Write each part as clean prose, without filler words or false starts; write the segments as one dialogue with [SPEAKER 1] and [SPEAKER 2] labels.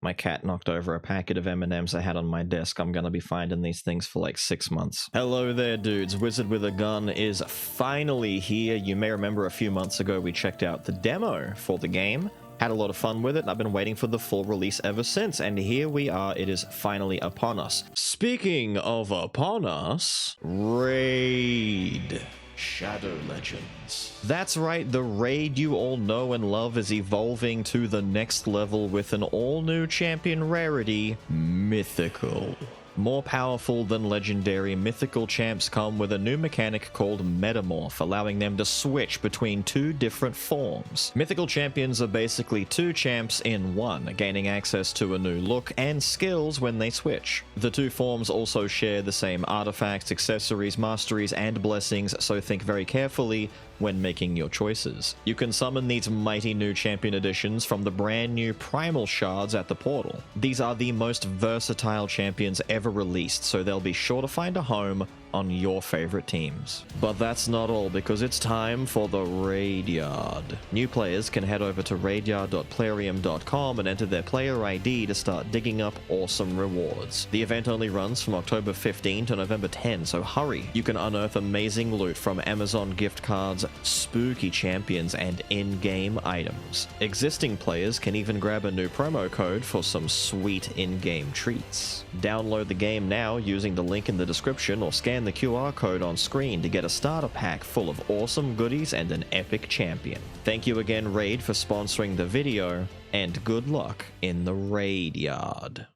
[SPEAKER 1] My cat knocked over a packet of M&Ms I had on my desk. I'm gonna be finding these things for like 6 months. Hello there, dudes. Wizard with a Gun is finally here. You may remember a few months ago we checked out the demo for the game. Had a lot of fun with it, and I've been waiting for the full release ever since, and here we are. It is finally upon us. Speaking of upon us, Raid Shadow Legends. That's right, the raid you all know and love is evolving to the next level with an all-new champion rarity, Mythical. More powerful than legendary, mythical champs come with a new mechanic called Metamorph, allowing them to switch between two different forms. Mythical champions are basically two champs in one, gaining access to a new look and skills when they switch. The two forms also share the same artifacts, accessories, masteries, and blessings, so think very carefully when making your choices. You can summon these mighty new champion editions from the brand new Primal Shards at the portal. These are the most versatile champions ever released, so they'll be sure to find a home on your favorite teams. But that's not all, because it's time for the Raid Yard. New players can head over to raidyard.plarium.com and enter their player ID to start digging up awesome rewards. The event only runs from October 15 to November 10, so hurry. You can unearth amazing loot from Amazon gift cards, spooky champions, and in-game items. Existing players can even grab a new promo code for some sweet in-game treats. Download the game now using the link in the description, or scan the QR code on screen to get a starter pack full of awesome goodies and an epic champion. Thank you again, Raid, for sponsoring the video, and good luck in the Raid Yard.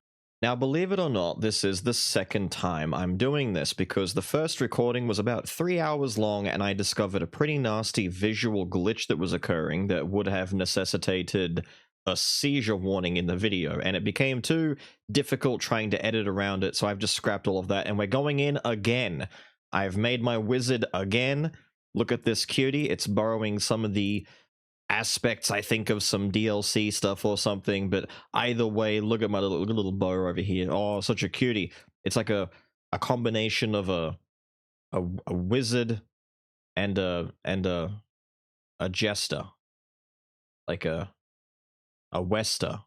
[SPEAKER 1] Now, believe it or not, this is the second time I'm doing this, because the first recording was about 3 hours long and I discovered a pretty nasty visual glitch that was occurring that would have necessitated a seizure warning in the video, and it became too difficult trying to edit around it, so I've just scrapped all of that, and we're going in again. I've made my wizard again. Look at this cutie. It's borrowing some of the aspects, I think, of some DLC stuff or something, but either way, look at my little bow over here. Oh, such a cutie. It's like a combination of a wizard and a jester, like a Wester,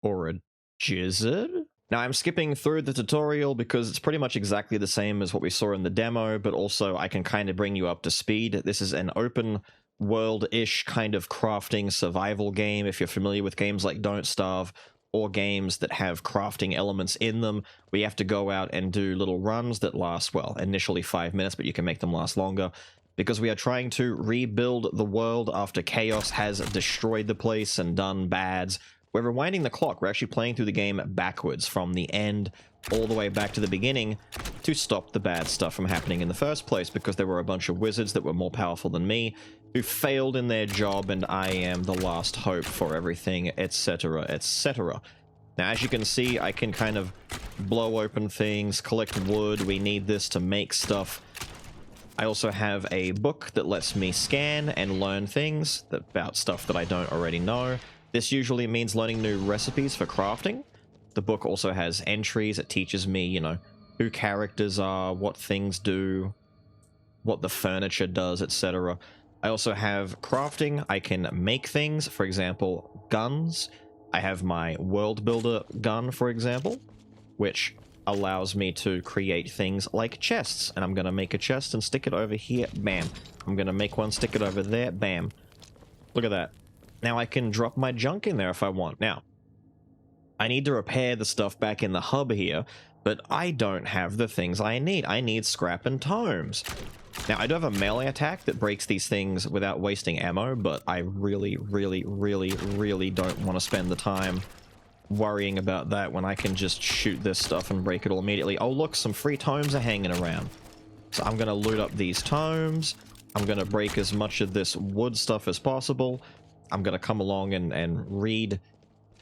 [SPEAKER 1] or a Jizzard? Now, I'm skipping through the tutorial because it's pretty much exactly the same as what we saw in the demo, but also I can kind of bring you up to speed. This is an open world-ish kind of crafting survival game. If you're familiar with games like Don't Starve, or games that have crafting elements in them, we have to go out and do little runs that last, well, initially 5 minutes, but you can make them last longer, because we are trying to rebuild the world after chaos has destroyed the place and done bads. We're rewinding the clock. We're actually playing through the game backwards from the end all the way back to the beginning to stop the bad stuff from happening in the first place, because there were a bunch of wizards that were more powerful than me who failed in their job, and I am the last hope for everything, etc., etc. Now, as you can see, I can kind of blow open things, collect wood. We need this to make stuff. I also have a book that lets me scan and learn things about stuff that I don't already know. This usually means learning new recipes for crafting. The book also has entries. It teaches me, you know, who characters are, what things do, what the furniture does, etc. I also have crafting. I can make things, for example, guns. I have my world builder gun, for example, which allows me to create things like chests. And I'm going to make a chest and stick it over here. Bam. I'm going to make one, stick it over there. Bam. Look at that. Now I can drop my junk in there if I want. Now, I need to repair the stuff back in the hub here, but I don't have the things I need. I need scrap and tomes. Now, I do have a melee attack that breaks these things without wasting ammo, but I really don't want to spend the time worrying about that when I can just shoot this stuff and break it all immediately. Oh, look, some free tomes are hanging around. So I'm going to loot up these tomes. I'm going to break as much of this wood stuff as possible. I'm going to come along and read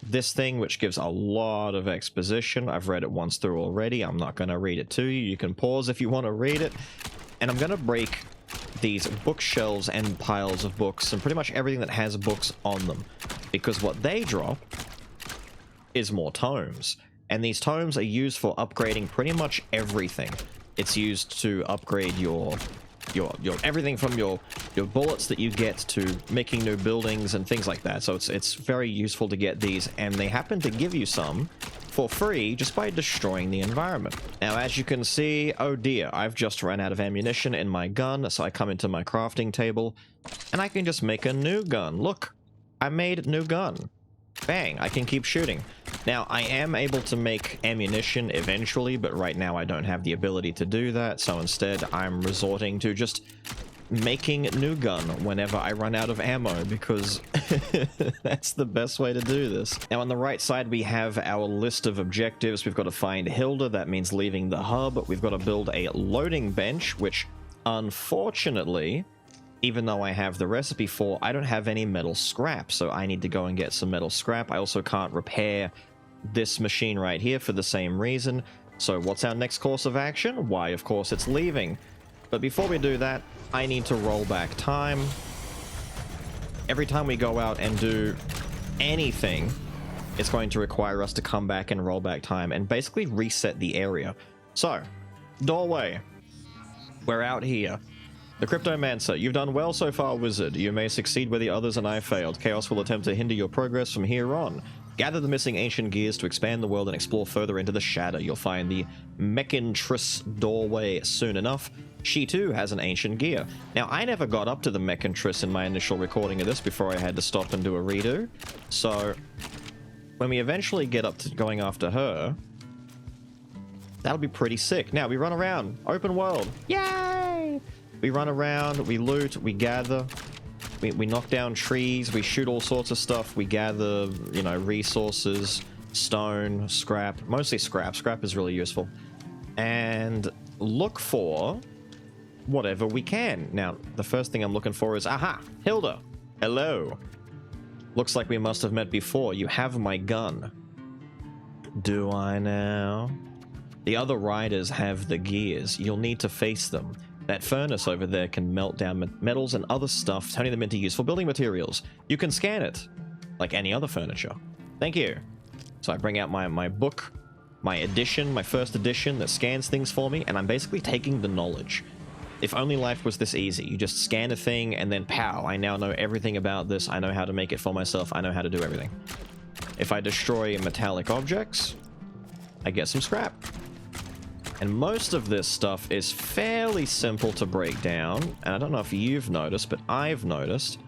[SPEAKER 1] this thing, which gives a lot of exposition. I've read it once through already. I'm not going to read it to you. You can pause if you want to read it. And I'm going to break these bookshelves and piles of books and pretty much everything that has books on them, because what they drop is more tomes. And these tomes are used for upgrading pretty much everything. It's used to upgrade your your everything from your bullets that you get to making new buildings and things like that. So it's very useful to get these, and they happen to give you some for free just by destroying the environment. Now, as you can see, oh dear, I've just run out of ammunition in my gun, so I come into my crafting table and I can just make a new gun. Look, I made a new gun. Bang, I can keep shooting. Now, I am able to make ammunition eventually, but right now I don't have the ability to do that, so instead I'm resorting to just making a new gun whenever I run out of ammo, because that's the best way to do this. Now, on the right side, we have our list of objectives. We've got to find Hilda, that means leaving the hub. We've got to build a loading bench, which unfortunately, even though I have the recipe for, I don't have any metal scrap, so I need to go and get some metal scrap. I also can't repair this machine right here for the same reason. So what's our next course of action? Why, of course, it's leaving. But before we do that, I need to roll back time. Every time we go out and do anything, it's going to require us to come back and roll back time and basically reset the area. So, doorway. We're out here. The Cryptomancer, you've done well so far, wizard. You may succeed where the others and I failed. Chaos will attempt to hinder your progress from here on. Gather the missing ancient gears to expand the world and explore further into the shadow. You'll find the Mechantress doorway soon enough. She too has an ancient gear. Now, I never got up to the Mechantress in my initial recording of this before I had to stop and do a redo. So, when we eventually get up to going after her, that'll be pretty sick. Now, we run around. Open world. Yay! We run around, we loot, we gather, we knock down trees, we shoot all sorts of stuff, we gather, you know, resources, stone, scrap, mostly scrap. Scrap is really useful. And look for whatever we can. Now, the first thing I'm looking for is, aha, Hilda. Hello. Looks like we must have met before. You have my gun. Do I now? The other riders have the gears. You'll need to face them. That furnace over there can melt down metals and other stuff, turning them into useful building materials. You can scan it, like any other furniture. Thank you. So I bring out my book, my edition, my first edition that scans things for me, and I'm basically taking the knowledge. If only life was this easy. You just scan a thing and then pow, I now know everything about this. I know how to make it for myself. I know how to do everything. If I destroy metallic objects, I get some scrap. And most of this stuff is fairly simple to break down. And I don't know if you've noticed, but I've noticed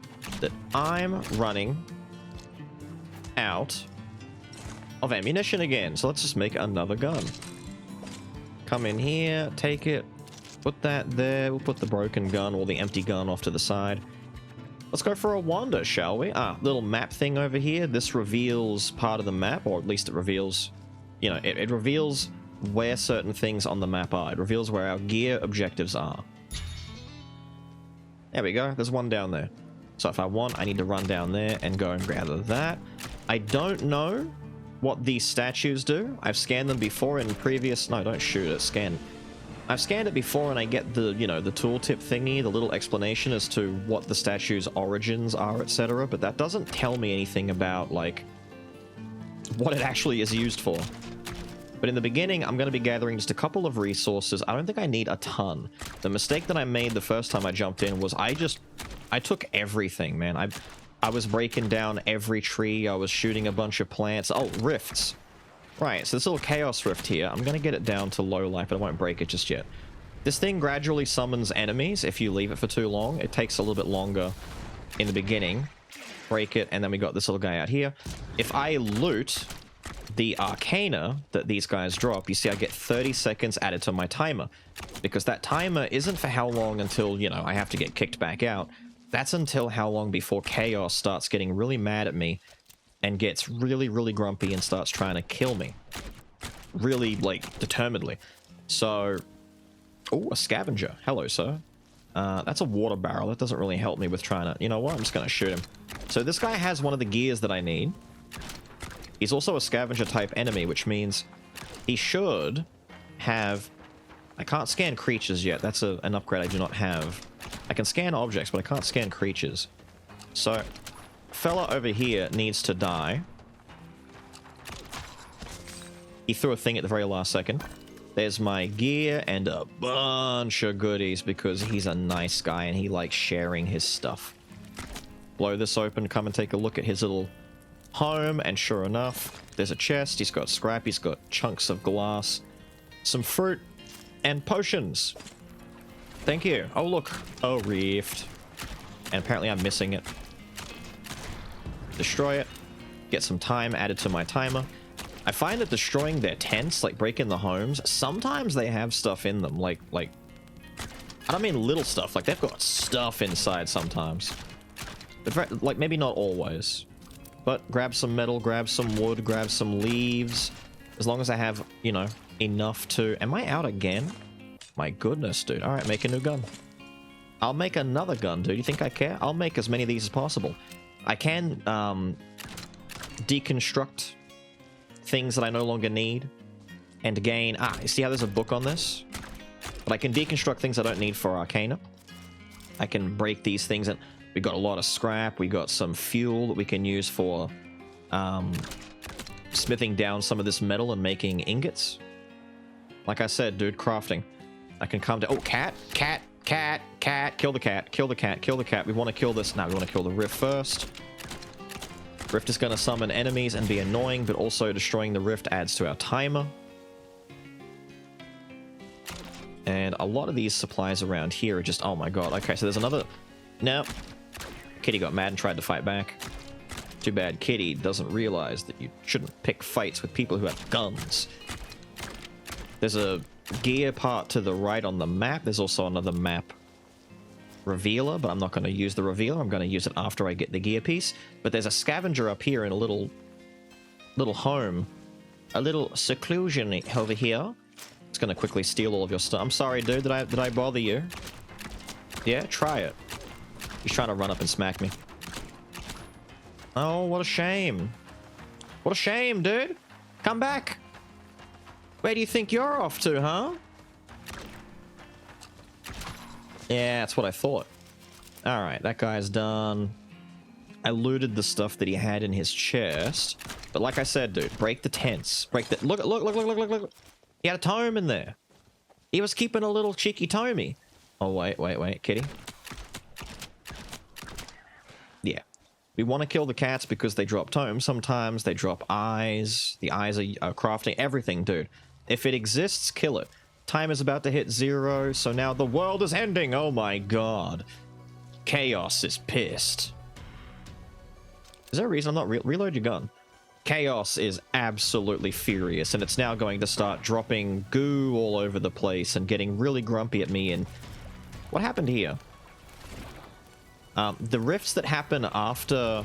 [SPEAKER 1] that I'm running out of ammunition again. So let's just make another gun. Come in here, take it, put that there. We'll put the broken gun or the empty gun off to the side. Let's go for a wander, shall we? Little map thing over here. This reveals part of the map, or at least it reveals, you know, it reveals where certain things on the map are. It reveals where our gear objectives are. There we go. There's one down there. So if I want, I need to run down there and go and gather that. I don't know what these statues do. I've scanned them before in previous... No, don't shoot it. Scan. I've scanned it before and I get the, you know, the tooltip thingy, the little explanation as to what the statue's origins are, etc. But that doesn't tell me anything about, like, what it actually is used for. But in the beginning, I'm going to be gathering just a couple of resources. I don't think I need a ton. The mistake that I made the first time I jumped in was I took everything, man. I was breaking down every tree. I was shooting a bunch of plants. Oh, rifts. Right, so this little chaos rift here, I'm going to get it down to low life, but I won't break it just yet. This thing gradually summons enemies if you leave it for too long. It takes a little bit longer in the beginning. Break it, and then we got this little guy out here. If I loot the arcana that these guys drop, you see I get 30 seconds added to my timer, because that timer isn't for how long until, you know, I have to get kicked back out. That's until how long before Chaos starts getting really mad at me and gets really, really grumpy and starts trying to kill me. Really, like, determinedly. So, oh, a scavenger. Hello, sir. That's a water barrel. That doesn't really help me with trying to... You know what? I'm just going to shoot him. So this guy has one of the gears that I need. He's also a scavenger type enemy, which means he should have... I can't scan creatures yet. That's an upgrade I do not have. I can scan objects, but I can't scan creatures. So, fella over here needs to die. He threw a thing at the very last second. There's my gear and a bunch of goodies because he's a nice guy and he likes sharing his stuff. Blow this open, come and take a look at his little home, and sure enough, there's a chest. He's got scrap, he's got chunks of glass, some fruit, and potions. Thank you. Oh, look. A rift. And apparently I'm missing it. Destroy it. Get some time added to my timer. I find that destroying their tents, like breaking the homes, sometimes they have stuff in them. Like, I don't mean little stuff. Like, they've got stuff inside sometimes. But, like, maybe not always. But grab some metal, grab some wood, grab some leaves. As long as I have, you know, enough to... Am I out again? My goodness, dude. Alright, make a new gun. I'll make another gun, dude. You think I care? I'll make as many of these as possible. I can, deconstruct things that I no longer need and gain... you see how there's a book on this? But I can deconstruct things I don't need for Arcana. I can break these things, and we got a lot of scrap. We got some fuel that we can use for smithing down some of this metal and making ingots. Like I said, dude, crafting. I can calm down. Oh, cat. Kill the cat. We want to kill this. No, we want to kill the rift first. Rift is going to summon enemies and be annoying, but also destroying the rift adds to our timer. And a lot of these supplies around here are just... Oh my god. Okay, so there's another... No. Kitty got mad and tried to fight back. Too bad Kitty doesn't realize that you shouldn't pick fights with people who have guns. There's a gear part to the right on the map. There's also another map revealer, but I'm not going to use the revealer. I'm going to use it after I get the gear piece. But there's a scavenger up here in a little home. A little seclusion over here. It's going to quickly steal all of your stuff. I'm sorry, dude. Did I bother you? Yeah, try it. He's trying to run up and smack me. Oh, what a shame. What a shame, dude. Come back. Where do you think you're off to, huh? Yeah, that's what I thought. Alright, that guy's done. I looted the stuff that he had in his chest. But like I said, dude, break the tents. Break the... Look. He had a tome in there. He was keeping a little cheeky tomey. Oh, wait, kitty. Yeah. We want to kill the cats because they drop tomes. Sometimes they drop eyes. The eyes are crafting everything, dude. If it exists, kill it. Time is about to hit 0, so now the world is ending. Oh my god. Chaos is pissed. Is there a reason I'm not... Reload your gun. Chaos is absolutely furious, and it's now going to start dropping goo all over the place and getting really grumpy at me. And what happened here? The rifts that happen after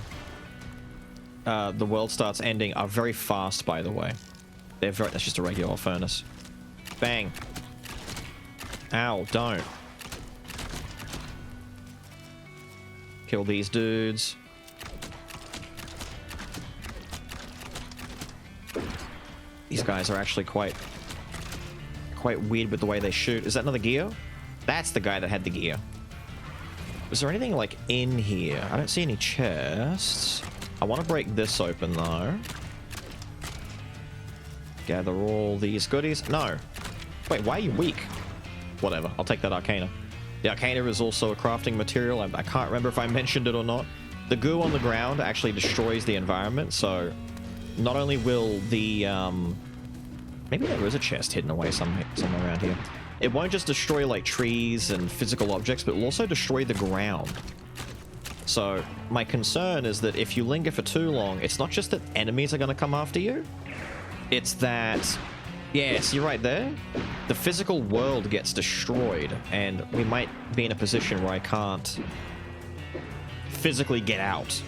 [SPEAKER 1] the world starts ending are very fast, by the way. They're very... That's just a regular furnace. Bang. Ow, don't. Kill these dudes. These guys are actually quite weird with the way they shoot. Is that another gear? That's the guy that had the gear. Was there anything, like, in here? I don't see any chests. I want to break this open, though. Gather all these goodies. No. Wait, why are you weak? Whatever. I'll take that Arcana. The Arcana is also a crafting material. I can't remember if I mentioned it or not. The goo on the ground actually destroys the environment, so not only will the... Maybe there is a chest hidden away somewhere around here. It won't just destroy, like, trees and physical objects, but it will also destroy the ground. So my concern is that if you linger for too long, it's not just that enemies are going to come after you. It's that... Yes, you're right there. The physical world gets destroyed, and we might be in a position where I can't physically get out.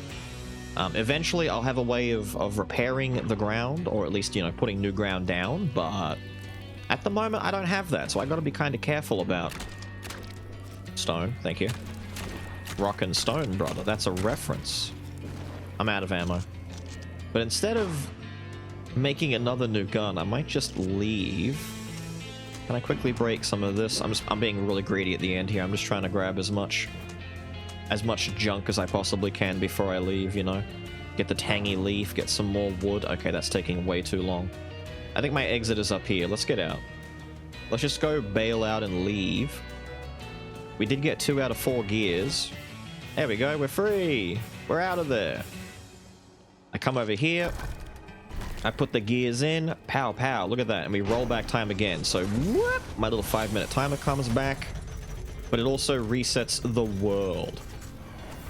[SPEAKER 1] Eventually, I'll have a way of repairing the ground, or at least, you know, putting new ground down, but at the moment, I don't have that, so I gotta be kind of careful about... Stone, thank you. Rock and stone, brother. That's a reference. I'm out of ammo. But instead of making another new gun, I might just leave. Can I quickly break some of this? I'm being really greedy at the end here. I'm just trying to grab as much junk as I possibly can before I leave, you know? Get the tangy leaf, get some more wood. Okay, that's taking way too long. I think my exit is up here. Let's get out. Let's just go bail out and leave. We did get 2 out of 4 gears. There we go. We're free. We're out of there. I come over here. I put the gears in. Pow, pow. Look at that. And we roll back time again. So, whoop, my little 5-minute timer comes back. But it also resets the world.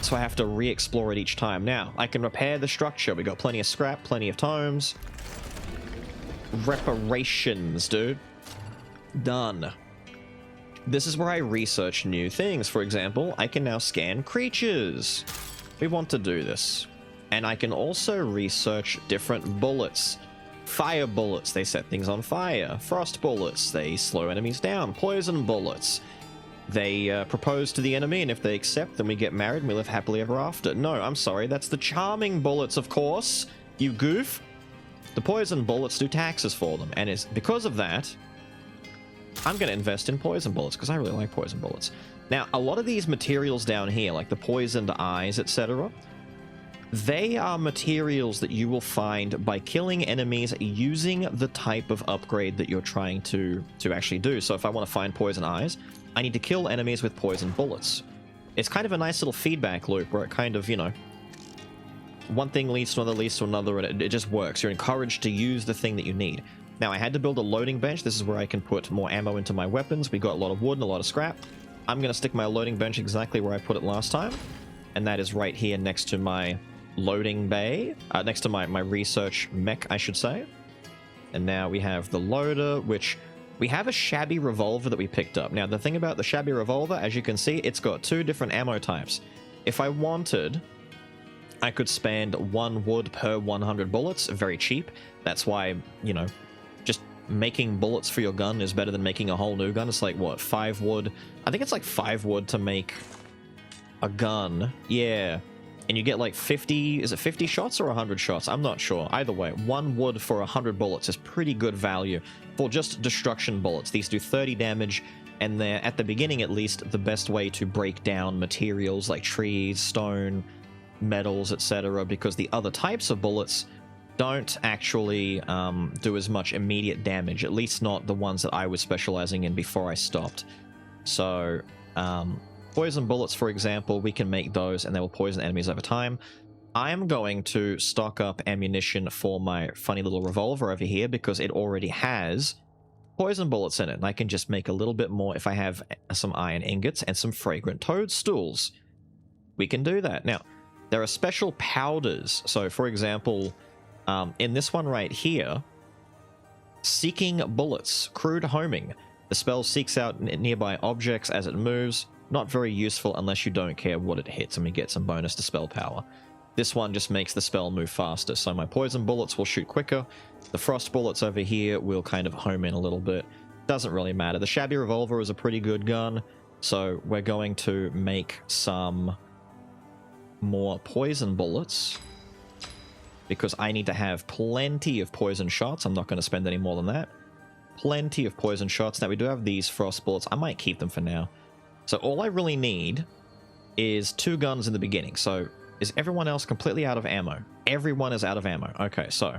[SPEAKER 1] So I have to re-explore it each time. Now, I can repair the structure. We got plenty of scrap, plenty of tomes. Reparations, dude. Done. This is where I research new things. For example, I can now scan creatures. We want to do this. And I can also research different bullets. Fire bullets, they set things on fire. Frost bullets, they slow enemies down. Poison bullets, they propose to the enemy, and if they accept, then we get married and we live happily ever after. No, I'm sorry, that's the charming bullets, of course, you goof. The poison bullets do taxes for them, and it's because of that, I'm going to invest in poison bullets, because I really like poison bullets. Now, a lot of these materials down here, like the poisoned eyes, etc., they are materials that you will find by killing enemies using the type of upgrade that you're trying to actually do. So if I want to find poison eyes, I need to kill enemies with poison bullets. It's kind of a nice little feedback loop where it kind of, you know, one thing leads to another, leads to another, and it just works. You're encouraged to use the thing that you need. Now, I had to build a loading bench. This is where I can put more ammo into my weapons. We got a lot of wood and a lot of scrap. I'm going to stick my loading bench exactly where I put it last time, and that is right here next to my loading bay, next to my research mech, I should say. And now we have the loader, which we have a shabby revolver that we picked up. Now, the thing about the shabby revolver, as you can see, it's got 2 different ammo types. If I wanted, I could spend 1 wood per 100 bullets, very cheap. That's why, you know, just making bullets for your gun is better than making a whole new gun. It's like, what, 5 wood? I think it's like 5 wood to make a gun. Yeah. And you get like 50, is it 50 shots or 100 shots? I'm not sure. Either way, 1 wood for 100 bullets is pretty good value for just destruction bullets. These do 30 damage, and they're, at the beginning at least, the best way to break down materials like trees, stone, metals, etc., because the other types of bullets don't actually do as much immediate damage, at least not the ones that I was specializing in before I stopped. So, poison bullets, for example, we can make those and they will poison enemies over time. I am going to stock up ammunition for my funny little revolver over here because it already has poison bullets in it, and I can just make a little bit more if I have some iron ingots and some fragrant toadstools. We can do that. Now, there are special powders. So, for example, in this one right here, Seeking Bullets, Crude Homing. The spell seeks out nearby objects as it moves. Not very useful unless you don't care what it hits, and we get some bonus to spell power. This one just makes the spell move faster, so my poison bullets will shoot quicker. The frost bullets over here will kind of home in a little bit. Doesn't really matter. The shabby revolver is a pretty good gun, so we're going to make some more poison bullets because I need to have plenty of poison shots. I'm not going to spend any more than that. Plenty of poison shots. Now, we do have these frost bullets. I might keep them for now. So all I really need is 2 guns in the beginning. So is everyone else completely out of ammo? Everyone is out of ammo. Okay, so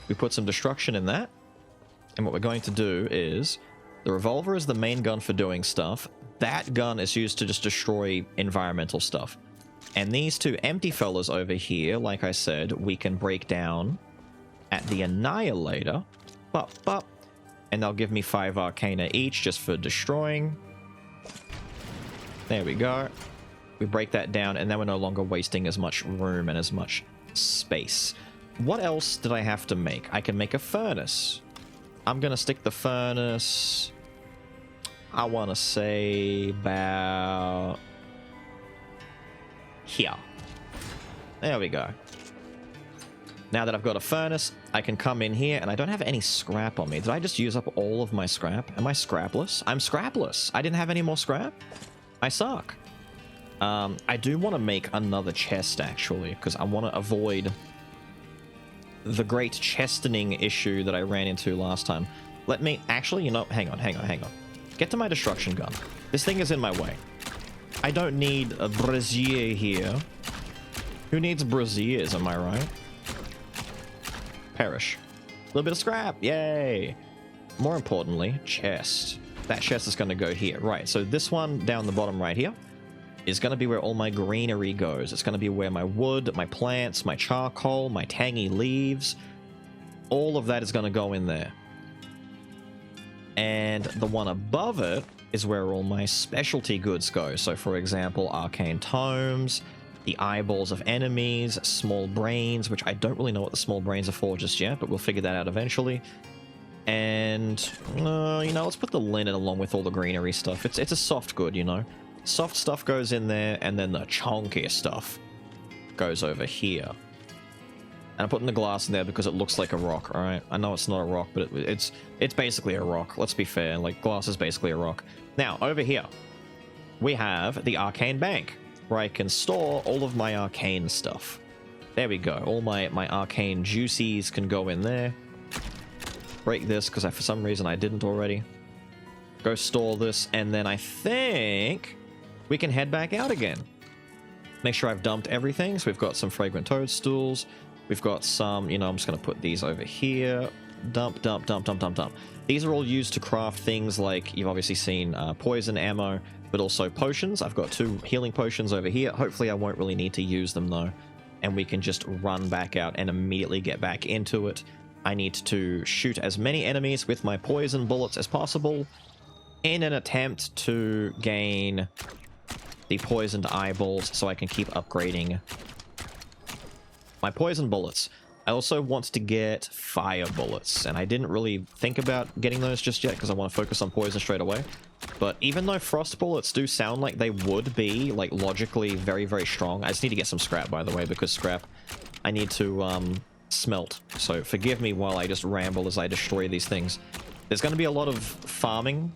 [SPEAKER 1] we put some destruction in that. And what we're going to do is the revolver is the main gun for doing stuff. That gun is used to just destroy environmental stuff. And these 2 empty fellas over here, like I said, we can break down at the Annihilator. Bop. And they'll give me 5 Arcana each just for destroying. There we go. We break that down, and then we're no longer wasting as much room and as much space. What else did I have to make? I can make a furnace. I'm going to stick the furnace, I want to say, about here. There we go. Now that I've got a furnace, I can come in here, and I don't have any scrap on me. Did I just use up all of my scrap? Am I scrapless? I'm scrapless. I didn't have any more scrap? I suck. I do want to make another chest, actually, because I want to avoid the great chestoning issue that I ran into last time. Let me... Actually, you know... Hang on. Get to my destruction gun. This thing is in my way. I don't need a brazier here. Who needs braziers, am I right? Perish. A little bit of scrap. Yay. more importantly, chest. That chest is going to go here. Right, so this one down the bottom right here is going to be where all my greenery goes. It's going to be where my wood, my plants, my charcoal, my tangy leaves, all of that is going to go in there. And the one above it is where all my specialty goods go. So for example, arcane tomes, the eyeballs of enemies, small brains, which I don't really know what the small brains are for just yet, but we'll figure that out eventually. And, you know, let's put the linen along with all the greenery stuff. It's a soft good, you know. Soft stuff goes in there, and then the chunky stuff goes over here. And I'm putting the glass in there because it looks like a rock, alright? I know it's not a rock, but it's basically a rock. Let's be fair, like, glass is basically a rock. Now, over here, we have the arcane bank, where I can store all of my arcane stuff. There we go. All my arcane juicies can go in there. Break this, because for some reason I didn't already. Go store this, and then I think we can head back out again. Make sure I've dumped everything. So we've got some fragrant toadstools. We've got some, you know, I'm just going to put these over here. Dump, dump, dump, dump, dump, dump. These are all used to craft things like, you've obviously seen poison ammo, but also potions. I've got 2 healing potions over here. Hopefully I won't really need to use them though. And we can just run back out and immediately get back into it. I need to shoot as many enemies with my poison bullets as possible in an attempt to gain the poisoned eyeballs so I can keep upgrading my poison bullets. I also want to get fire bullets, and I didn't really think about getting those just yet because I want to focus on poison straight away. But even though frost bullets do sound like they would be, like, logically very, very strong, I just need to get some scrap, by the way, because scrap I need to smelt. So forgive me while I just ramble as I destroy these things. There's going to be a lot of farming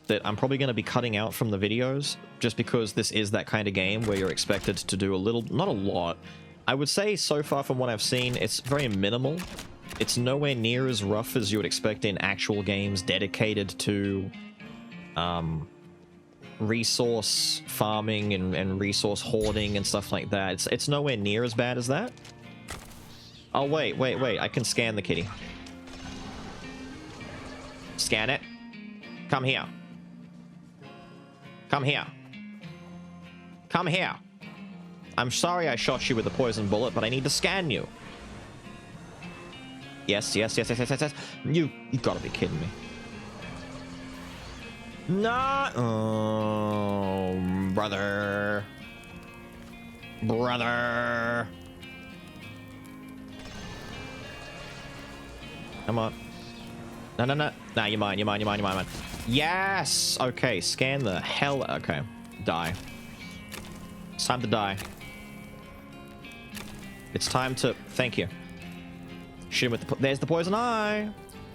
[SPEAKER 1] that I'm probably going to be cutting out from the videos, just because this is that kind of game where you're expected to do a little, not a lot. I would say so far from what I've seen, it's very minimal. It's nowhere near as rough as you would expect in actual games dedicated to resource farming and resource hoarding and stuff like that. It's nowhere near as bad as that. Oh, wait. I can scan the kitty. Scan it. Come here. Come here. Come here. I'm sorry I shot you with a poison bullet, but I need to scan you. Yes. You gotta be kidding me. No. Oh, brother. Brother. Come on. No. Nah, you're mine. Yes! Okay, scan the hell... Okay, die. It's time to die. It's time to... Thank you. Shoot him with the... There's the poison eye!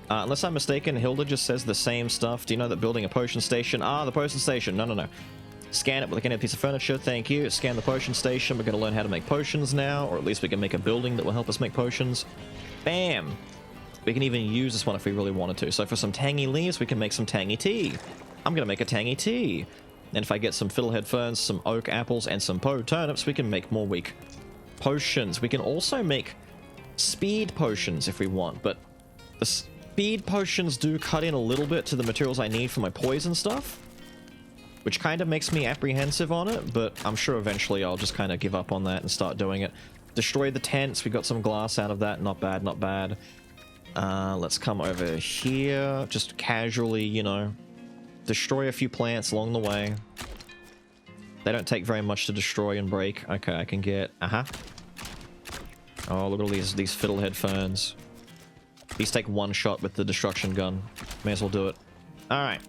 [SPEAKER 1] Unless I'm mistaken, Hilda just says the same stuff. Do you know that building a potion station... Ah, the potion station. No. Scan it with a piece of furniture. Thank you. Scan the potion station. We're going to learn how to make potions now. Or at least we can make a building that will help us make potions. Bam! We can even use this one if we really wanted to. So for some tangy leaves, we can make some tangy tea. I'm going to make a tangy tea. And if I get some fiddlehead ferns, some oak apples, and some turnips, we can make more weak potions. We can also make speed potions if we want, but the speed potions do cut in a little bit to the materials I need for my poison stuff, which kind of makes me apprehensive on it, but I'm sure eventually I'll just kind of give up on that and start doing it. Destroy the tents. We got some glass out of that. Not bad, not bad. Let's come over here. Just casually, you know, destroy a few plants along the way. They don't take very much to destroy and break. Okay, I can get... Oh, look at all these fiddlehead ferns. These take one shot with the destruction gun. May as well do it. Alright.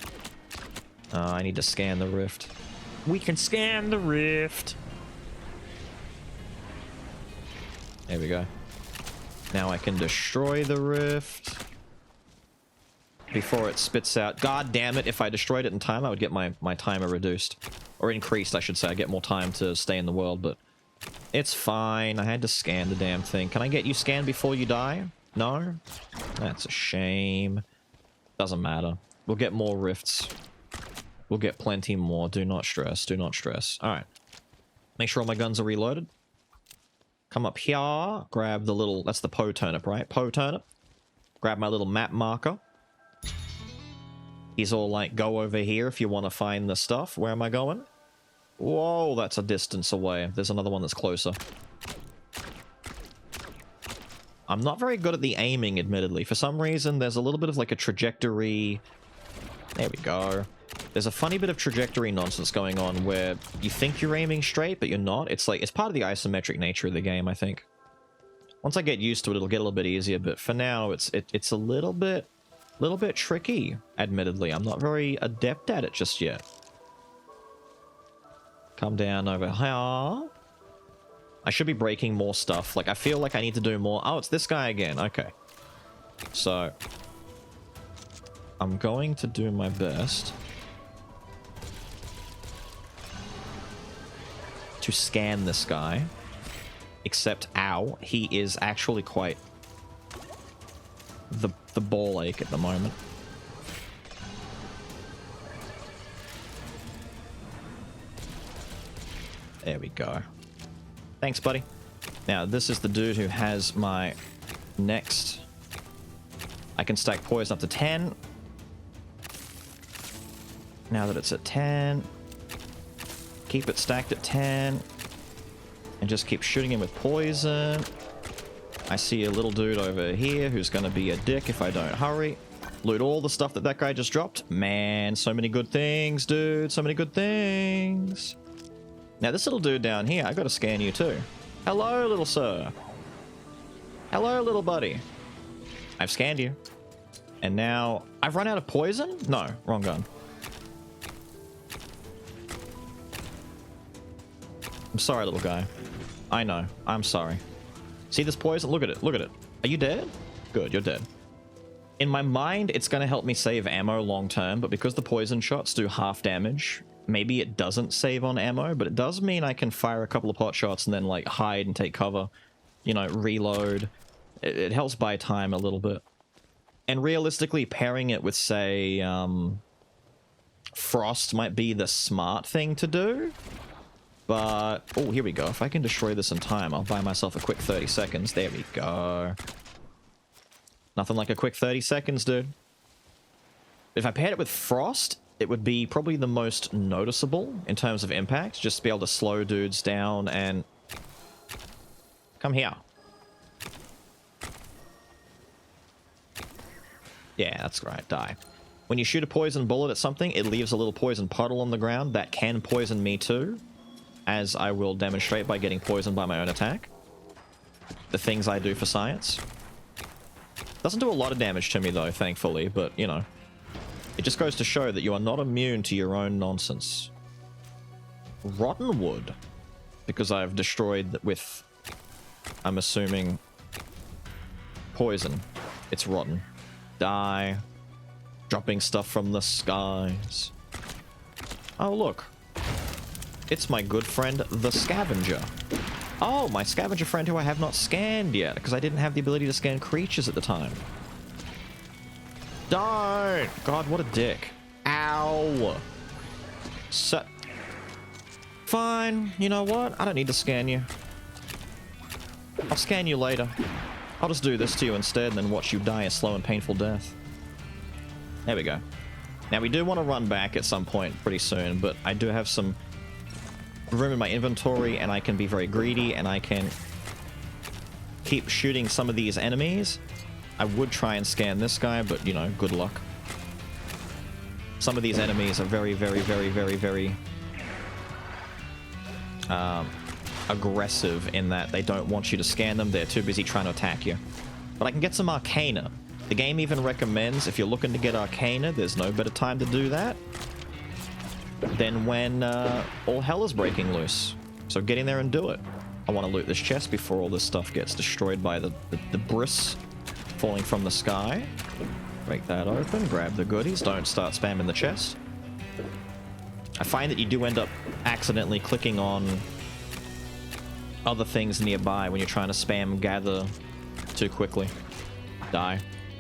[SPEAKER 1] I need to scan the rift. We can scan the rift! There we go. Now I can destroy the rift before it spits out. God damn it, if I destroyed it in time, I would get my timer reduced. Or increased, I should say. I get more time to stay in the world, but it's fine. I had to scan the damn thing. Can I get you scanned before you die? No? That's a shame. Doesn't matter. We'll get more rifts. We'll get plenty more. Do not stress. Do not stress. Alright. Make sure all my guns are reloaded. Come up here, grab the little... That's the Poe turnip, right? Poe turnip. Grab my little map marker. He's all like, go over here if you want to find the stuff. Where am I going? Whoa, that's a distance away. There's another one that's closer. I'm not very good at the aiming, admittedly. For some reason, there's a little bit of like a trajectory. There we go. There's a funny bit of trajectory nonsense going on where you think you're aiming straight, but you're not. It's like, it's part of the isometric nature of the game, I think. Once I get used to it, it'll get a little bit easier, but for now, it's a little bit tricky, admittedly. I'm not very adept at it just yet. Come down over here. I should be breaking more stuff. Like, I feel like I need to do more. Oh, it's this guy again. Okay. So, I'm going to do my best to scan this guy. Except, ow, he is actually quite the ball ache at the moment. There we go. Thanks, buddy. Now, this is the dude who has my next. I can stack poison up to 10. Now that it's at 10, keep it stacked at 10. And just keep shooting him with poison. I see a little dude over here who's going to be a dick if I don't hurry. Loot all the stuff that guy just dropped. Man, so many good things, dude. So many good things. Now, this little dude down here, I got to scan you too. Hello, little sir. Hello, little buddy. I've scanned you. And now, I've run out of poison? No, wrong gun. I'm sorry, little guy. I know. I'm sorry. See this poison? Look at it. Look at it. Are you dead? Good, you're dead. In my mind, it's going to help me save ammo long term, but because the poison shots do half damage, maybe it doesn't save on ammo, but it does mean I can fire a couple of pot shots and then, like, hide and take cover. You know, reload. It helps buy time a little bit. And realistically, pairing it with, say, Frost might be the smart thing to do. But, oh, here we go. If I can destroy this in time, I'll buy myself a quick 30 seconds. There we go. Nothing like a quick 30 seconds, dude. If I paired it with Frost, it would be probably the most noticeable in terms of impact. Just to be able to slow dudes down and... Come here. Yeah, that's right. Die. When you shoot a poison bullet at something, it leaves a little poison puddle on the ground that can poison me too. As I will demonstrate by getting poisoned by my own attack. The things I do for science. Doesn't do a lot of damage to me though, thankfully, but, you know. It just goes to show that you are not immune to your own nonsense. Rotten wood. Because I've destroyed with, I'm assuming, poison. It's rotten. Die. Dropping stuff from the skies. Oh, look. It's my good friend, the Scavenger. Oh, my Scavenger friend who I have not scanned yet, because I didn't have the ability to scan creatures at the time. Don't! God, what a dick. Ow! So... Fine, you know what? I don't need to scan you. I'll scan you later. I'll just do this to you instead and then watch you die a slow and painful death. There we go. Now, we do want to run back at some point pretty soon, but I do have some room in my inventory, and I can be very greedy, and I can keep shooting some of these enemies. I would try and scan this guy, but, you know, good luck. Some of these enemies are very, very, very, very, very aggressive in that they don't want you to scan them. They're too busy trying to attack you. But I can get some Arcana. The game even recommends, if you're looking to get Arcana, there's no better time to do that than when all hell is breaking loose. So get in there and do it. I want to loot this chest before all this stuff gets destroyed by the bris falling from the sky. Break that open, grab the goodies, don't start spamming the chest. I find that you do end up accidentally clicking on other things nearby when you're trying to spam gather too quickly. Die.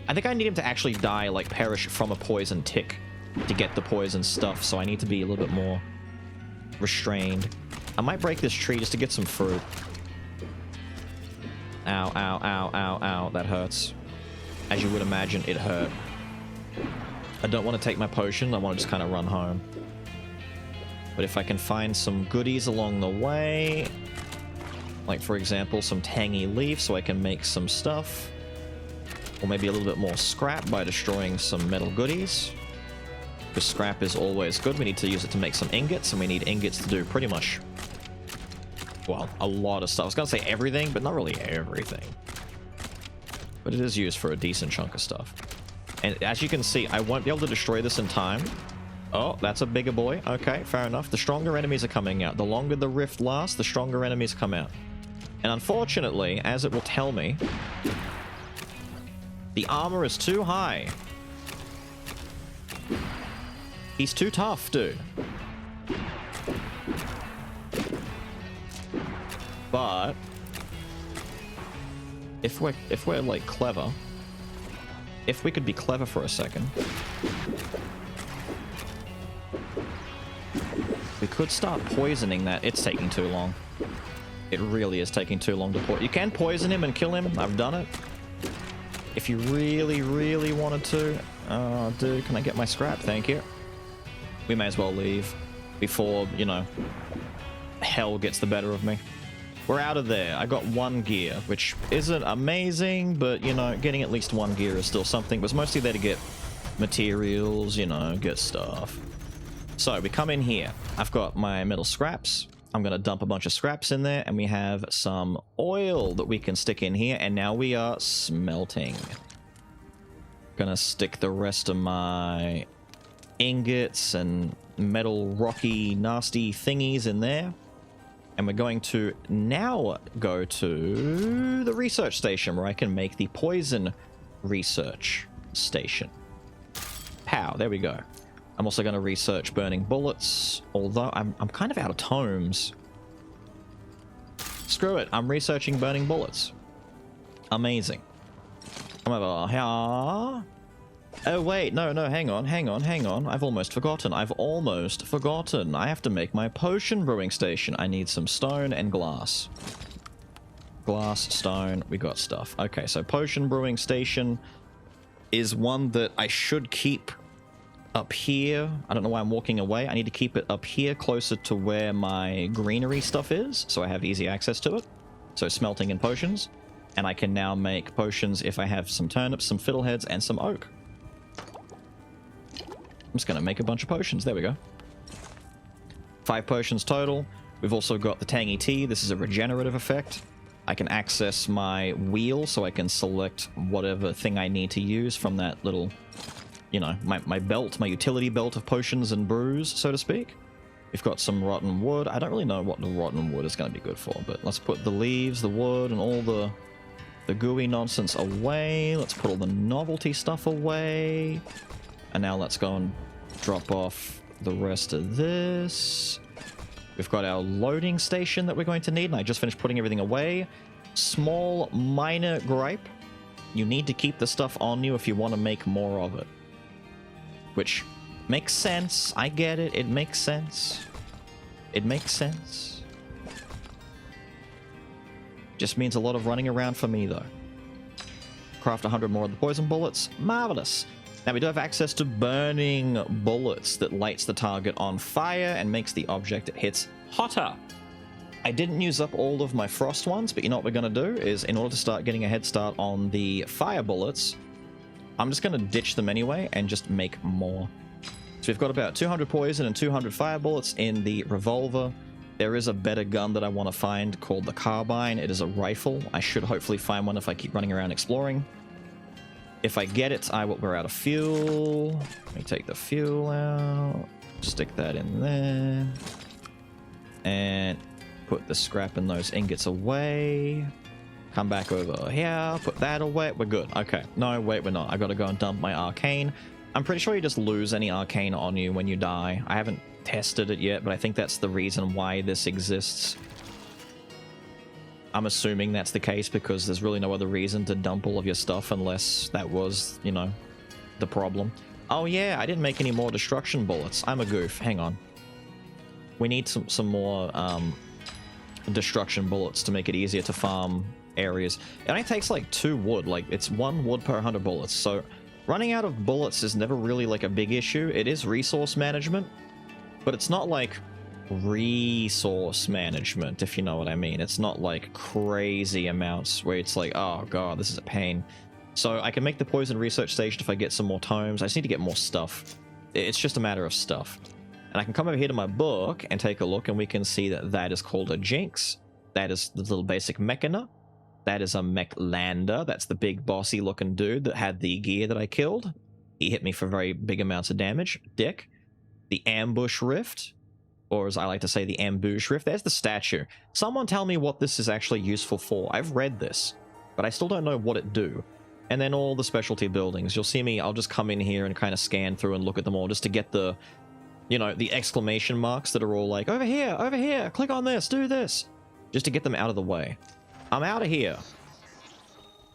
[SPEAKER 1] I think I need him to actually die, like perish from a poison tick to get the poison stuff, so I need to be a little bit more restrained. I might break this tree just to get some fruit. Ow, ow, ow, ow, ow. That hurts. As you would imagine, it hurt. I don't want to take my potion. I want to just kind of run home. But if I can find some goodies along the way, like for example, some tangy leaf so I can make some stuff, or maybe a little bit more scrap by destroying some metal goodies. Because scrap is always good. We need to use it to make some ingots, and we need ingots to do pretty much, well, a lot of stuff. I was going to say everything, but not really everything. But it is used for a decent chunk of stuff. And as you can see, I won't be able to destroy this in time. Oh, that's a bigger boy. Okay, fair enough. The stronger enemies are coming out. The longer the rift lasts, the stronger enemies come out. And unfortunately, as it will tell me, the armor is too high. He's too tough, dude. But if we're like clever, if we could be clever for a second, we could start poisoning that. It's taking too long. It really is taking too long to poison. You can poison him and kill him. I've done it. If you really, really wanted to. Oh, dude, can I get my scrap? Thank you. We may as well leave before, you know, hell gets the better of me. We're out of there. I got 1 gear, which isn't amazing, but, you know, getting at least 1 gear is still something. It was mostly there to get materials, you know, get stuff. So, we come in here. I've got my metal scraps. I'm going to dump a bunch of scraps in there, and we have some oil that we can stick in here, and now we are smelting. Gonna stick the rest of my ingots and metal rocky nasty thingies in there. And we're going to now go to the research station where I can make the poison research station. Pow, there we go. I'm also going to research burning bullets, although I'm kind of out of tomes. Screw it, I'm researching burning bullets. Amazing. Come over here. Oh wait, no, hang on. I've almost forgotten. I have to make my potion brewing station. I need some stone and glass. Glass, stone, we got stuff. Okay, so potion brewing station is one that I should keep up here. I don't know why I'm walking away. I need to keep it up here closer to where my greenery stuff is, so I have easy access to it. So smelting and potions. And I can now make potions if I have some turnips, some fiddleheads, and some oak. I'm just going to make a bunch of potions. There we go. 5 potions total. We've also got the tangy tea. This is a regenerative effect. I can access my wheel so I can select whatever thing I need to use from that little, you know, my belt, my utility belt of potions and brews, so to speak. We've got some rotten wood. I don't really know what the rotten wood is going to be good for, but let's put the leaves, the wood, and all the gooey nonsense away. Let's put all the novelty stuff away. And now let's go and drop off the rest of this. We've got our loading station that we're going to need, and I just finished putting everything away. Small, minor gripe. You need to keep the stuff on you if you want to make more of it. Which makes sense. I get it. It makes sense. It makes sense. Just means a lot of running around for me, though. Craft 100 more of the poison bullets. Marvelous. Now we do have access to burning bullets that lights the target on fire and makes the object it hits hotter. I didn't use up all of my frost ones, but you know what we're going to do is, in order to start getting a head start on the fire bullets, I'm just going to ditch them anyway and just make more. So we've got about 200 poison and 200 fire bullets in the revolver. There is a better gun that I want to find called the carbine. It is a rifle. I should hopefully find one if I keep running around exploring. If I get it, we're out of fuel. Let me take the fuel out. Stick that in there. And put the scrap and those ingots away. Come back over here. Put that away. We're good. Okay. No, wait, we're not. I gotta go and dump my arcane. I'm pretty sure you just lose any arcane on you when you die. I haven't tested it yet, but I think that's the reason why this exists. I'm assuming that's the case because there's really no other reason to dump all of your stuff unless that was, you know, the problem. Oh yeah, I didn't make any more destruction bullets. I'm a goof. Hang on. We need some more destruction bullets to make it easier to farm areas. It only takes like 2 wood. Like, it's 1 wood per 100 bullets. So Running out of bullets is never really like a big issue. It is resource management, but it's not like resource management, if you know what I mean. It's not like crazy amounts where it's like, oh god, this is a pain. So I can make the poison research station if I get some more tomes. I just need to get more stuff. It's just a matter of stuff. And I can come over here to my book and take a look, and we can see that that is called a Jinx. That is the little basic Mechana. That is a Mechlander. That's the big bossy looking dude that had the gear that I killed. He hit me for very big amounts of damage. Dick. The Ambush Rift, or as I like to say, the Ambush Rift. There's the statue. Someone tell me what this is actually useful for. I've read this, but I still don't know what it do. And then all the specialty buildings. You'll see me, I'll just come in here and kind of scan through and look at them all just to get the, you know, the exclamation marks that are all like, over here, click on this, do this. Just to get them out of the way. I'm out of here.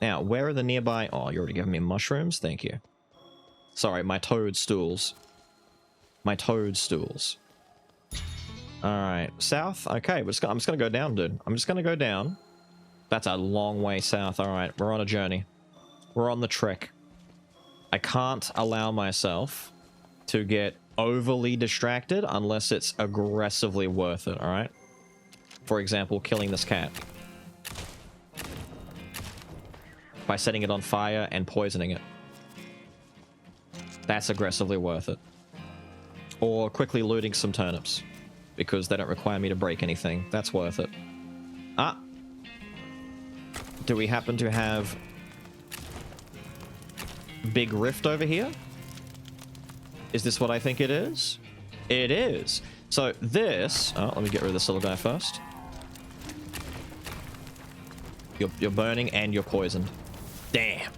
[SPEAKER 1] Now, where are the nearby... Oh, you're already giving me mushrooms? Thank you. Sorry, my toadstools. My toadstools. Alright, south? Okay, I'm just gonna go down, dude. I'm just gonna go down. That's a long way south. Alright, we're on a journey. We're on the trek. I can't allow myself to get overly distracted unless it's aggressively worth it, alright? For example, killing this cat. By setting it on fire and poisoning it. That's aggressively worth it. Or quickly looting some turnips, because they don't require me to break anything. That's worth it. Ah! Do we happen to have Big Rift over here? Is this what I think it is? It is! So this... Oh, let me get rid of this little guy first. You're burning and you're poisoned. Damn.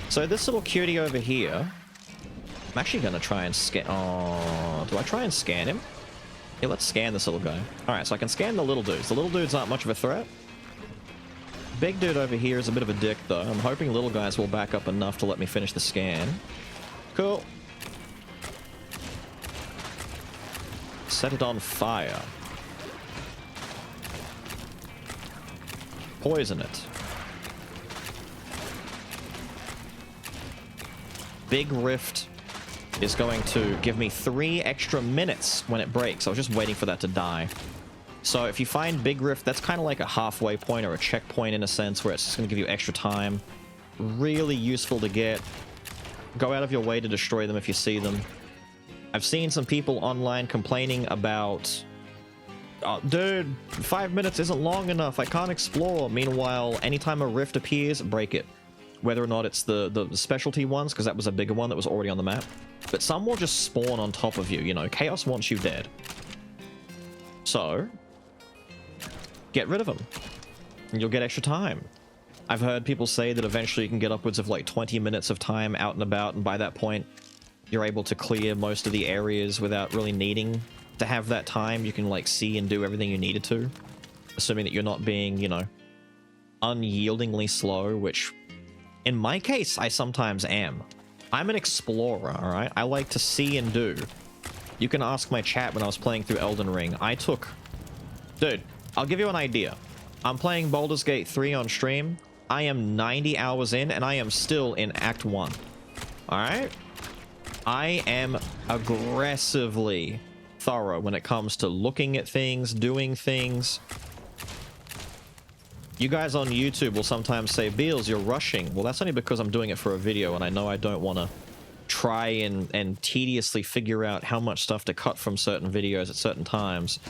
[SPEAKER 1] So this little cutie over here, I'm actually going to try and scan... Oh, do I try and scan him? Yeah, let's scan this little guy. Alright, so I can scan the little dudes. The little dudes aren't much of a threat. Big dude over here is a bit of a dick, though. I'm hoping little guys will back up enough to let me finish the scan. Cool. Set it on fire. Poison it. Big Rift is going to give me 3 extra minutes when it breaks. I was just waiting for that to die. So if you find Big Rift, that's kind of like a halfway point or a checkpoint in a sense, where it's just going to give you extra time. Really useful to get. Go out of your way to destroy them if you see them. I've seen some people online complaining about, oh, dude, 5 minutes isn't long enough, I can't explore. Meanwhile, anytime a rift appears, break it. Whether or not it's the specialty ones, because that was a bigger one that was already on the map. But some will just spawn on top of you, you know. Chaos wants you dead. So, get rid of them. And you'll get extra time. I've heard people say that eventually you can get upwards of like 20 minutes of time out and about, and by that point, you're able to clear most of the areas without really needing to have that time. You can like see and do everything you needed to. Assuming that you're not being, you know, unyieldingly slow, which... in my case, I sometimes am. I'm an explorer, alright? I like to see and do. You can ask my chat when I was playing through Elden Ring. I took... Dude, I'll give you an idea. I'm playing Baldur's Gate 3 on stream. I am 90 hours in, and I am still in Act 1. Alright? I am aggressively thorough when it comes to looking at things, doing things. You guys on YouTube will sometimes say, Beals, you're rushing. Well, that's only because I'm doing it for a video, and I know I don't want to try and tediously figure out how much stuff to cut from certain videos at certain times.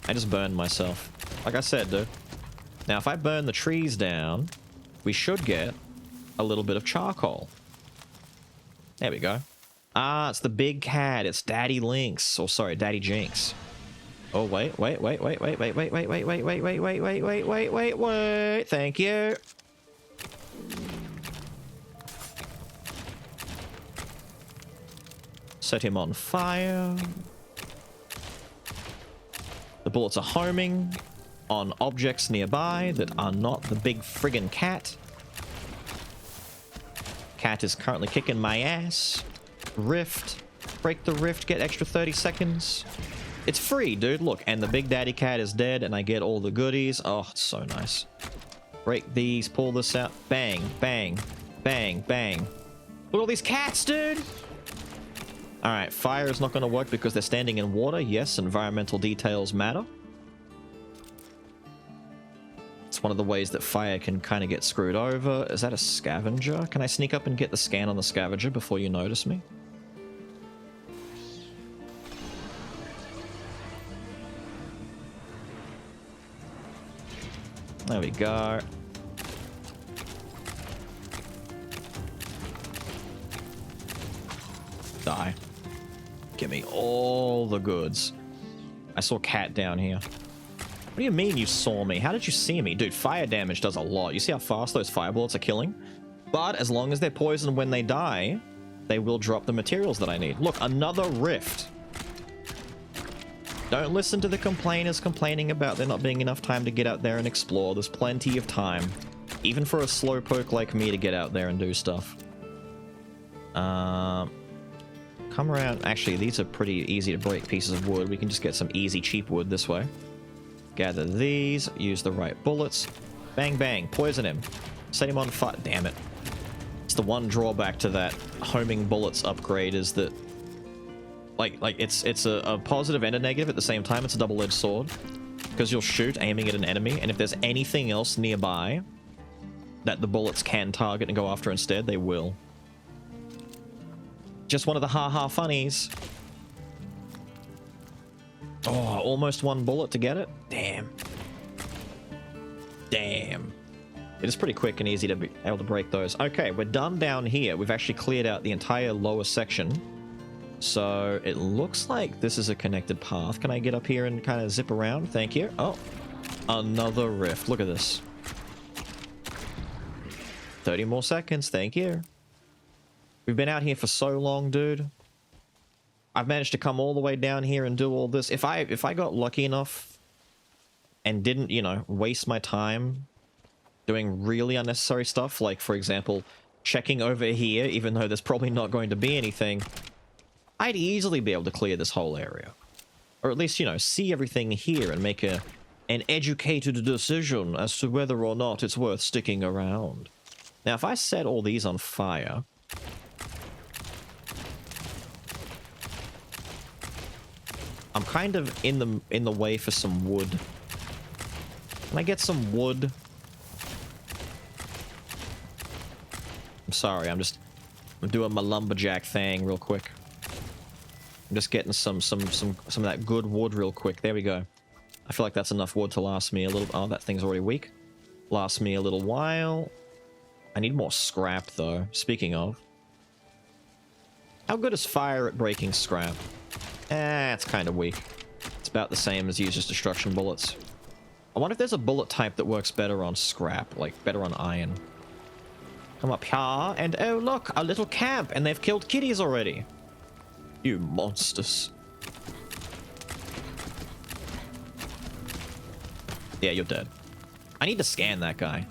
[SPEAKER 1] I just burned myself. Like I said, dude. Now, if I burn the trees down, we should get a little bit of charcoal. There we go. Ah, it's the big cat. It's Daddy Lynx. Or sorry, Daddy Jinx. Oh, wait. Thank you. Set him on fire. The bullets are homing on objects nearby that are not the big friggin' cat. Cat is currently kicking my ass. Rift. Break the rift, get extra 30 seconds. It's free, dude. Look, and the big daddy cat is dead, and I get all the goodies. Oh, it's so nice. Break these, pull this out. Bang, bang, bang, bang. Look at all these cats, dude! Alright, fire is not going to work because they're standing in water. Yes, environmental details matter. It's one of the ways that fire can kind of get screwed over. Is that a scavenger? Can I sneak up and get the scan on the scavenger before you notice me? There we go. Die. Give me all the goods. I saw cat down here. What do you mean you saw me? How did you see me? Dude, fire damage does a lot. You see how fast those fire bullets are killing? But as long as they're poisoned when they die, they will drop the materials that I need. Look, another rift. Don't listen to the complainers complaining about there not being enough time to get out there and explore. There's plenty of time. Even for a slowpoke like me to get out there and do stuff. Come around. Actually, these are pretty easy to break pieces of wood. We can just get some easy, cheap wood this way. Gather these. Use the right bullets. Bang, bang. Poison him. Set him on fire. Damn it. It's the one drawback to that homing bullets upgrade is that like it's a positive and a negative at the same time. It's a double-edged sword. Because you'll shoot aiming at an enemy, and if there's anything else nearby that the bullets can target and go after instead, they will. Just one of the ha-ha funnies. Oh, almost one bullet to get it. Damn. Damn. It is pretty quick and easy to be able to break those. Okay, we're done down here. We've actually cleared out the entire lower section. So it looks like this is a connected path. Can I get up here and kind of zip around? Thank you. Oh, another rift. Look at this. 30 more seconds. Thank you. We've been out here for so long, dude. I've managed to come all the way down here and do all this. If I got lucky enough and didn't, you know, waste my time doing really unnecessary stuff, like, for example, checking over here, even though there's probably not going to be anything, I'd easily be able to clear this whole area. Or at least, you know, see everything here and make an educated decision as to whether or not it's worth sticking around. Now, if I set all these on fire... I'm kind of in the way for some wood. Can I get some wood? I'm sorry, I'm doing my lumberjack thing real quick. I'm just getting some of that good wood real quick. There we go. I feel like that's enough wood to last me a little... Oh, that thing's already weak. Last me a little while. I need more scrap, though. Speaking of. How good is fire at breaking scrap? It's kind of weak. It's about the same as User's Destruction bullets. I wonder if there's a bullet type that works better on scrap, like better on iron. Come up here, and oh look, a little camp, and they've killed kitties already. You monsters. Yeah, you're dead. I need to scan that guy.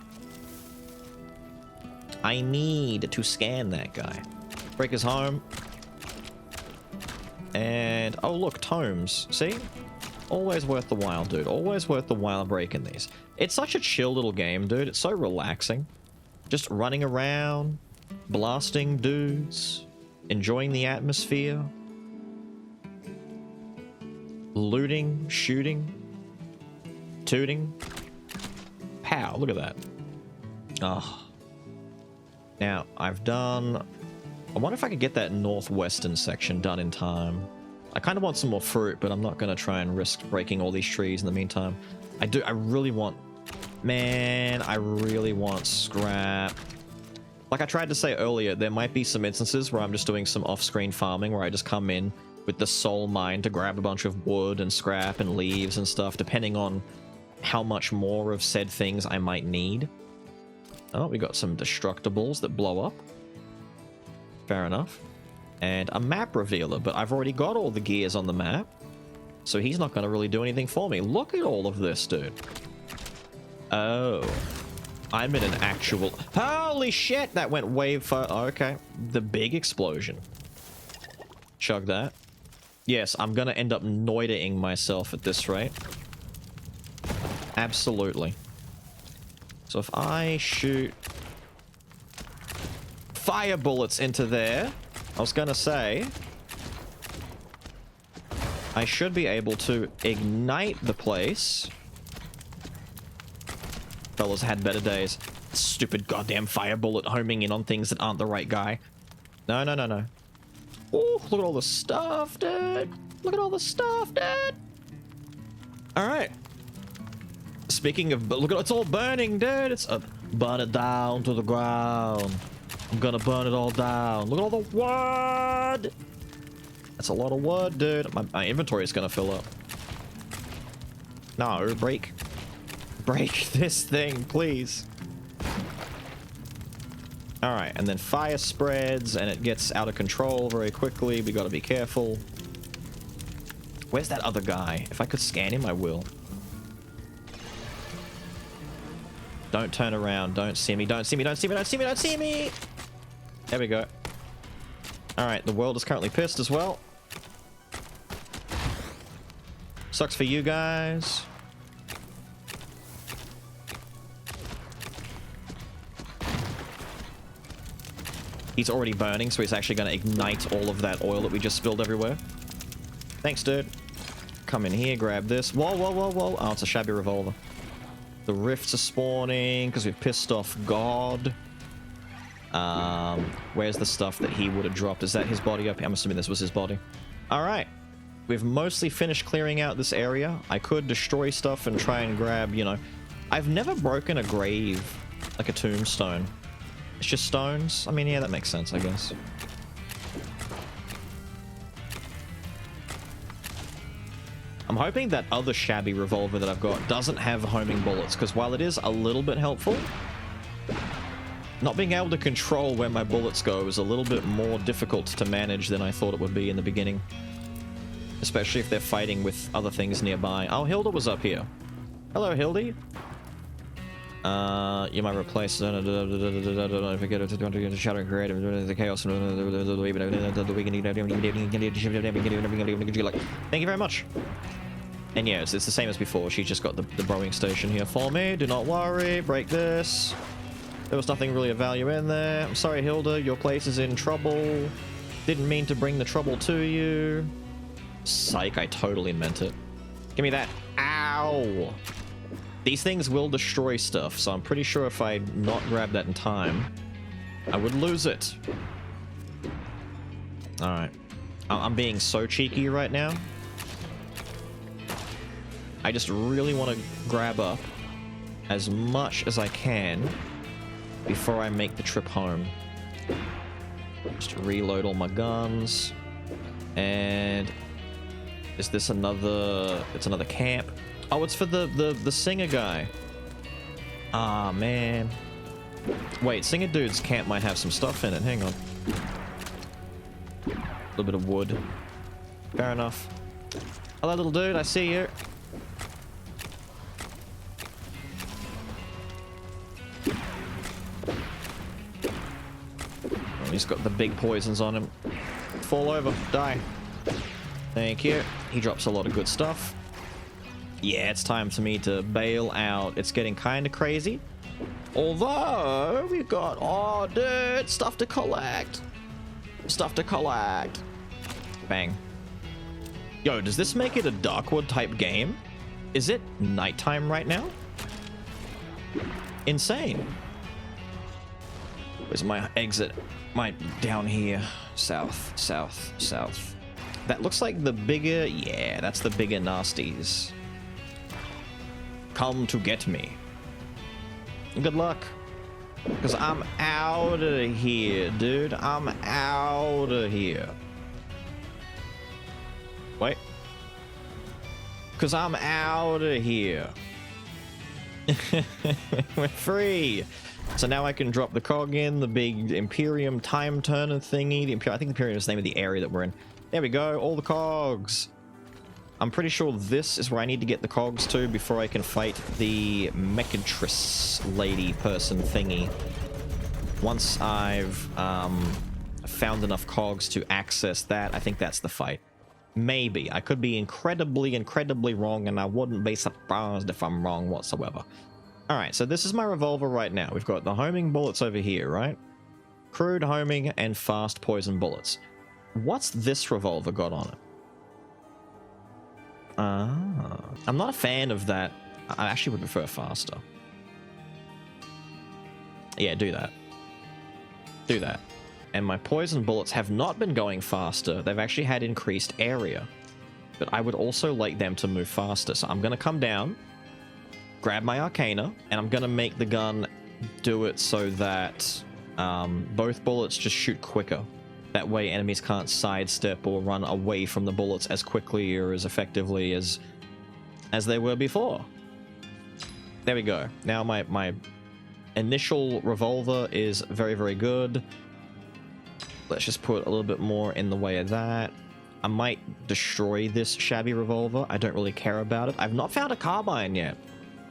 [SPEAKER 1] I need to scan that guy. Breaker's home. And, oh look, tomes. See? Always worth the while, dude. Always worth the while breaking these. It's such a chill little game, dude. It's so relaxing. Just running around, blasting dudes, enjoying the atmosphere, looting, shooting, tooting. Pow, look at that. Oh. Now, I've done... I wonder if I could get that northwestern section done in time. I kind of want some more fruit, but I'm not going to try and risk breaking all these trees in the meantime. I really want... Man, I really want scrap. Like I tried to say earlier, there might be some instances where I'm just doing some off-screen farming where I just come in with the sole mind to grab a bunch of wood and scrap and leaves and stuff, depending on how much more of said things I might need. Oh, we got some destructibles that blow up. Fair enough. And a map revealer, but I've already got all the gears on the map, so he's not going to really do anything for me. Look at all of this, dude. Oh. I'm in an actual... Holy shit! That went way far... Okay. The big explosion. Chug that. Yes, I'm going to end up noidering myself at this rate. Absolutely. So if I shoot... fire bullets into there. I was gonna say, I should be able to ignite the place. Fellas had better days. Stupid goddamn fire bullet homing in on things that aren't the right guy. No, no, no, no. Oh, look at all the stuff, dude. Look at all the stuff, dude. All right. Speaking of, look at it's all burning, dude. It's burn it down to the ground. I'm gonna burn it all down. Look at all the wood. That's a lot of wood, dude. My inventory is gonna fill up. No, break this thing, please. All right, and then fire spreads and it gets out of control very quickly. We gotta be careful. Where's that other guy? If I could scan him, I will. Don't turn around. Don't see me. Don't see me. Don't see me. Don't see me. Don't see me. There we go. All right, the world is currently pissed as well. Sucks for you guys. He's already burning, so he's actually going to ignite all of that oil that we just spilled everywhere. Thanks, dude. Come in here, grab this. Whoa, whoa, whoa, whoa. Oh, it's a shabby revolver. The rifts are spawning because we've pissed off God. Where's the stuff that he would have dropped? Is that his body up here? I'm assuming this was his body. All right. We've mostly finished clearing out this area. I could destroy stuff and try and grab, you know... I've never broken a grave, like a tombstone. It's just stones? I mean, yeah, that makes sense, I guess. I'm hoping that other shabby revolver that I've got doesn't have homing bullets, because while it is a little bit helpful, not being able to control where my bullets go is a little bit more difficult to manage than I thought it would be in the beginning. Especially if they're fighting with other things nearby. Oh, Hilda was up here. Hello, Hildy. You might replace forget to shattering creative the chaos. Thank you very much. And yeah, it's the same as before. She just got the rowing station here for me. Do not worry. Break this. There was nothing really of value in there. I'm sorry, Hilda. Your place is in trouble. Didn't mean to bring the trouble to you. Psych, I totally meant it. Give me that. Ow! These things will destroy stuff, so I'm pretty sure if I not grab that in time, I would lose it. Alright. I'm being so cheeky right now. I just really want to grab up as much as I can before I make the trip home. Just reload all my guns. And... is this another... it's another camp? Oh, it's for the singer guy. Ah, man. Wait, singer dude's camp might have some stuff in it. Hang on. A little bit of wood. Fair enough. Hello, little dude. I see you. Oh, he's got the big poisons on him. Fall over. Die. Thank you. He drops a lot of good stuff. Yeah, it's time for me to bail out. It's getting kind of crazy. Although, we've got... oh, dude, stuff to collect. Stuff to collect. Bang. Yo, does this make it a Darkwood type game? Is it nighttime right now? Insane. Where's my exit? Down here. South, south, south. That looks like the bigger... yeah, that's the bigger nasties. Come to get me. Good luck. Because I'm out of here, dude. I'm out of here. Wait. Because I'm out of here. We're free. So now I can drop the cog in, the big Imperium time turner thingy. I think Imperium is the name of the area that we're in. There we go, all the cogs. I'm pretty sure this is where I need to get the cogs to before I can fight the Mechatress lady person thingy. Once I've found enough cogs to access that, I think that's the fight. Maybe. I could be incredibly, incredibly wrong, and I wouldn't be surprised if I'm wrong whatsoever. Alright, so this is my revolver right now. We've got the homing bullets over here, right? Crude homing and fast poison bullets. What's this revolver got on it? I'm not a fan of that. I actually would prefer faster. Yeah, do that. Do that. And my poison bullets have not been going faster. They've actually had increased area. But I would also like them to move faster. So I'm going to come down, grab my Arcana, and I'm going to make the gun do it so that both bullets just shoot quicker. That way enemies can't sidestep or run away from the bullets as quickly or as effectively as they were before. There we go. Now my initial revolver is very, very good. Let's just put a little bit more in the way of that. I might destroy this shabby revolver. I don't really care about it. I've not found a carbine yet.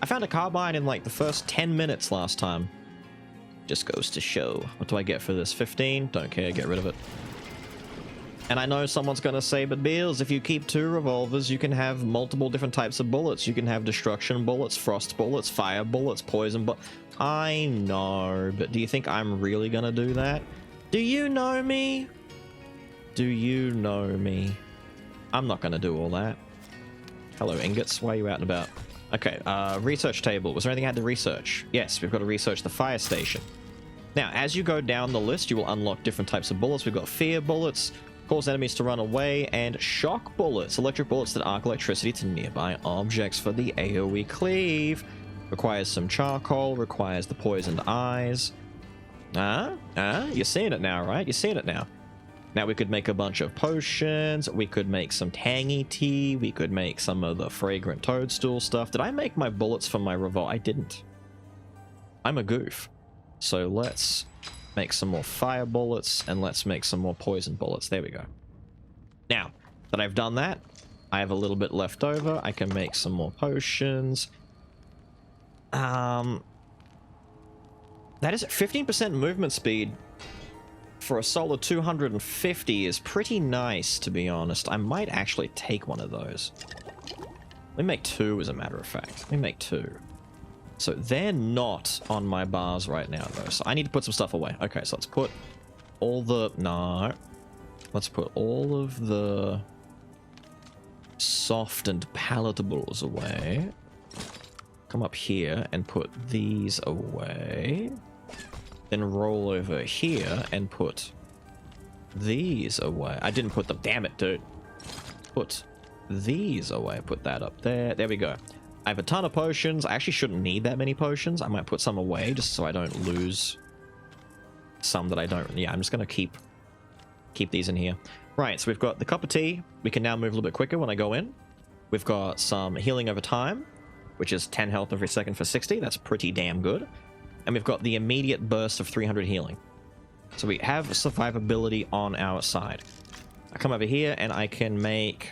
[SPEAKER 1] I found a carbine in like the first 10 minutes last time. Just goes to show. What do I get for this? 15? Don't care, get rid of it. And I know someone's gonna say, but Beals, if you keep 2 revolvers, you can have multiple different types of bullets. You can have destruction bullets, frost bullets, fire bullets, poison bullets. I know, but do you think I'm really gonna do that? Do you know me? Do you know me? I'm not gonna do all that. Hello, ingots. Why are you out and about? Okay, research table. Was there anything I had to research? Yes, we've got to research the fire station. Now, as you go down the list, you will unlock different types of bullets. We've got fear bullets, cause enemies to run away, and shock bullets, electric bullets that arc electricity to nearby objects for the AoE cleave. Requires some charcoal, requires the poisoned eyes. You're seeing it now, right? You're seeing it now. Now we could make a bunch of potions, we could make some tangy tea, we could make some of the fragrant toadstool stuff. Did I make my bullets for my revolver? I didn't. I'm a goof. So let's make some more fire bullets, and let's make some more poison bullets. There we go. Now that I've done that, I have a little bit left over. I can make some more potions. That is 15% movement speed. For a solid 250 is pretty nice, to be honest. I might actually take one of those. Let me make 2, as a matter of fact. Let me make 2. So they're not on my bars right now, though. So I need to put some stuff away. Okay, so let's put all the... No. Let's put all of the soft and palatables away. Come up here and put these away. Then roll over here and put these away. I didn't put them. Damn it, dude. Put these away. Put that up there. There we go. I have a ton of potions. I actually shouldn't need that many potions. I might put some away just so I don't lose some that I don't. Yeah, I'm just going to keep these in here. Right, so we've got the cup of tea. We can now move a little bit quicker when I go in. We've got some healing over time, which is 10 health every second for 60. That's pretty damn good. And we've got the immediate burst of 300 healing. So we have survivability on our side. I come over here and I can make...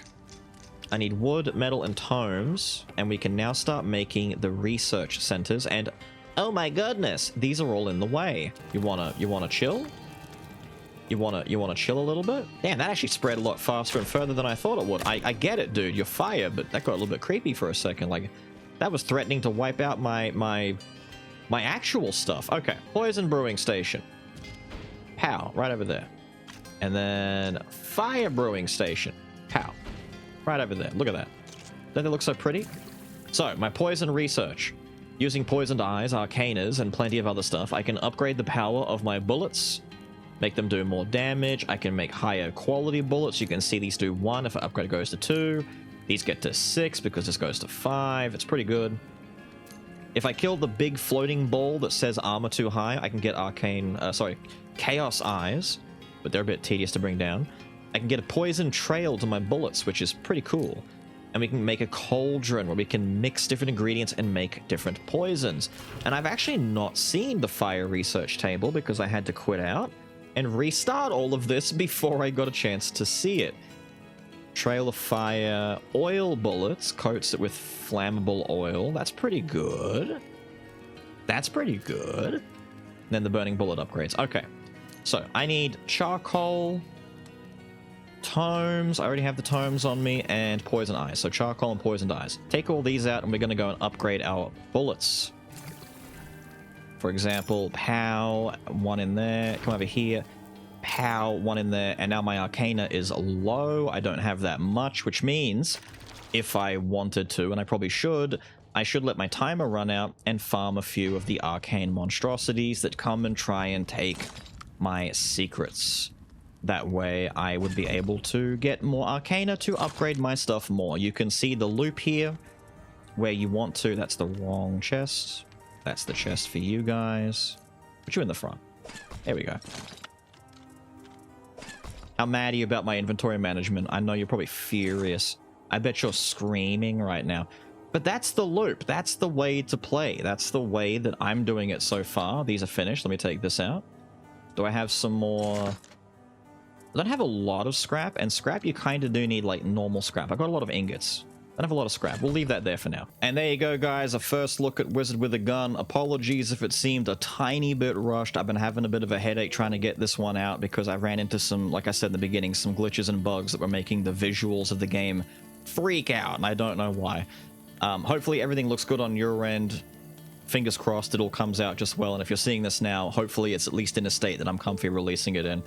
[SPEAKER 1] I need wood, metal, and tomes. And we can now start making the research centers. And oh my goodness, these are all in the way. You wanna chill? You wanna chill a little bit? Damn, that actually spread a lot faster and further than I thought it would. I get it, dude. You're fire, but that got a little bit creepy for a second. Like, that was threatening to wipe out my actual stuff. Okay, poison brewing station. Pow, right over there. And then fire brewing station. Pow, right over there. Look at that. Doesn't it look so pretty? So, my poison research. Using poisoned eyes, arcanas, and plenty of other stuff, I can upgrade the power of my bullets, make them do more damage. I can make higher quality bullets. You can see these do 1 if an upgrade goes to 2. These get to 6 because this goes to 5. It's pretty good. If I kill the big floating ball that says armor too high, I can get chaos eyes, but they're a bit tedious to bring down. I can get a poison trail to my bullets, which is pretty cool. And we can make a cauldron where we can mix different ingredients and make different poisons. And I've actually not seen the fire research table because I had to quit out and restart all of this before I got a chance to see it. Trail of fire, oil bullets, coats it with flammable oil. That's pretty good. That's pretty good. And then the burning bullet upgrades. Okay, so I need charcoal, tomes. I already have the tomes on me, and poison eyes. So charcoal and poisoned eyes. Take all these out, and we're going to go and upgrade our bullets. For example, pow, one in there. Come over here. Pow, one in there. And now my Arcana is low. I don't have that much, which means if I wanted to, and I probably should, I should let my timer run out and farm a few of the arcane monstrosities that come and try and take my secrets. That way I would be able to get more Arcana to upgrade my stuff more. You can see the loop here where you want to. That's the wrong chest. That's the chest for you guys. Put you in the front. There we go. How mad are you about my inventory management? I know you're probably furious. I bet you're screaming right now. But that's the loop. That's the way to play. That's the way that I'm doing it so far. These are finished. Let me take this out. Do I have some more? I don't have a lot of scrap, and scrap you kind of do need like normal scrap. I got a lot of ingots. I don't have a lot of scrap. We'll leave that there for now. And there you go, guys. A first look at Wizard with a Gun. Apologies if it seemed a tiny bit rushed. I've been having a bit of a headache trying to get this one out because I ran into some, like I said in the beginning, some glitches and bugs that were making the visuals of the game freak out, and I don't know why. Hopefully everything looks good on your end. Fingers crossed it all comes out just well, and if you're seeing this now, hopefully it's at least in a state that I'm comfy releasing it in.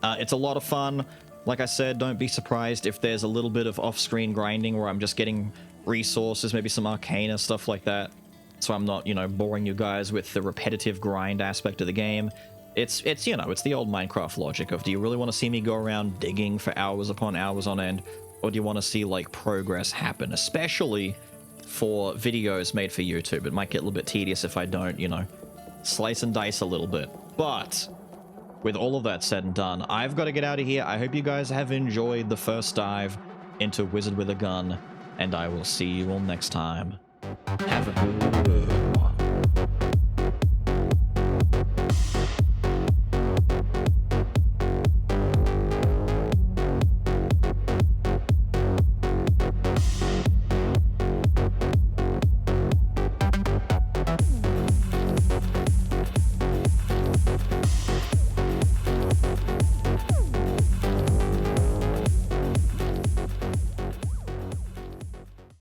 [SPEAKER 1] It's a lot of fun. Like I said, don't be surprised if there's a little bit of off-screen grinding where I'm just getting resources, maybe some Arcana, stuff like that. So I'm not, you know, boring you guys with the repetitive grind aspect of the game. It's you know, it's the old Minecraft logic of, do you really want to see me go around digging for hours upon hours on end? Or do you want to see, like, progress happen? Especially for videos made for YouTube. It might get a little bit tedious if I don't, you know, slice and dice a little bit. But with all of that said and done, I've got to get out of here. I hope you guys have enjoyed the first dive into Wizard with a Gun, and I will see you all next time. Have a good one.